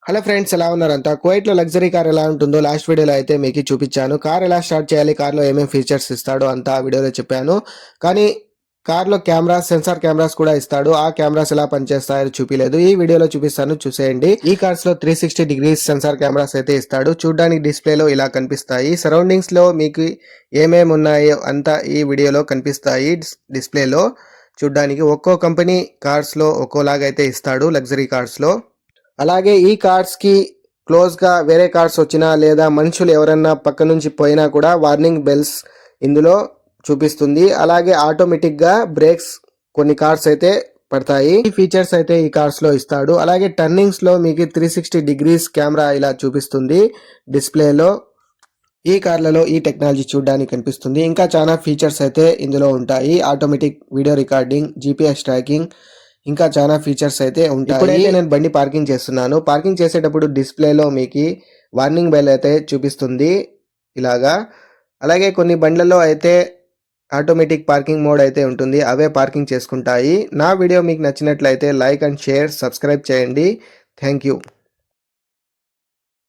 Hello friends, ఎలా ఉన్నారంతా? కువైట్లో luxury car ఎలా ఉంటుందో లాస్ట్ వీడియోలో అయితే మీకు చూపించాను. కార్ ఎలా స్టార్ట్ చేయాలి, కార్లో ఏమేమి ఫీచర్స్ ఇస్తాడో అంతా ఆ వీడియోలో చెప్పాను. కానీ కార్లో కెమెరాస్, సెన్సార్ కెమెరాస్ కూడా ఇస్తాడు. ఆ కెమెరాస్ ఎలా పనిచేస్తాయో చూపించలేదు. ఈ వీడియోలో చూపిస్తాను, చూసేయండి. ఈ కార్స్ లో 360 డిగ్రీస్ సెన్సార్ కెమెరాస్ అయితే ఇస్తాడు. చూడడానికి డిస్ప్లేలో ఇలా కనిపిస్తాయి. సరౌండింగ్స్ లో మీకు ఏమేమి ఉన్నాయో అంతా ఈ వీడియోలో కనిపిస్తాయి. డిస్ప్లేలో చూడడానికి ఒక్కో కంపెనీ కార్స్ లో ఒక్కోలాగా అయితే ఇస్తాడు లగ్జరీ కార్స్ లో. అలాగే ఈ కార్స్కి క్లోజ్గా వేరే కార్స్ వచ్చినా లేదా మనుషులు ఎవరన్నా పక్క నుంచి పోయినా కూడా వార్నింగ్ బెల్స్ ఇందులో చూపిస్తుంది. అలాగే ఆటోమేటిక్గా బ్రేక్స్ కొన్ని కార్స్ అయితే పడతాయి. ఈ ఫీచర్స్ అయితే ఈ కార్స్ లో ఇస్తాడు. అలాగే టర్నింగ్స్ లో మీకు 360 డిగ్రీస్ కెమెరా ఇలా చూపిస్తుంది డిస్ప్లేలో. ఈ కార్లలో ఈ టెక్నాలజీ చూడడానికి కనిపిస్తుంది. ఇంకా చాలా ఫీచర్స్ అయితే ఇందులో ఉంటాయి. Automatic video recording, GPS tracking, ఇంకా చాలా ఫీచర్స్ అయితే ఉంటాయి. ఇప్పుడైతే నేను బండి పార్కింగ్ చేస్తున్నాను. పార్కింగ్ చేసేటప్పుడు డిస్ప్లేలో మీకు వార్నింగ్ బెల్ అయితే చూపిస్తుంది ఇలాగా. అలాగే కొన్ని బండ్లలో అయితే ఆటోమేటిక్ పార్కింగ్ మోడ్ అయితే ఉంటుంది. అవే పార్కింగ్ చేసుకుంటాయి. నా వీడియో మీకు నచ్చినట్లయితే లైక్ అండ్ షేర్, సబ్స్క్రైబ్ చేయండి. Thank you.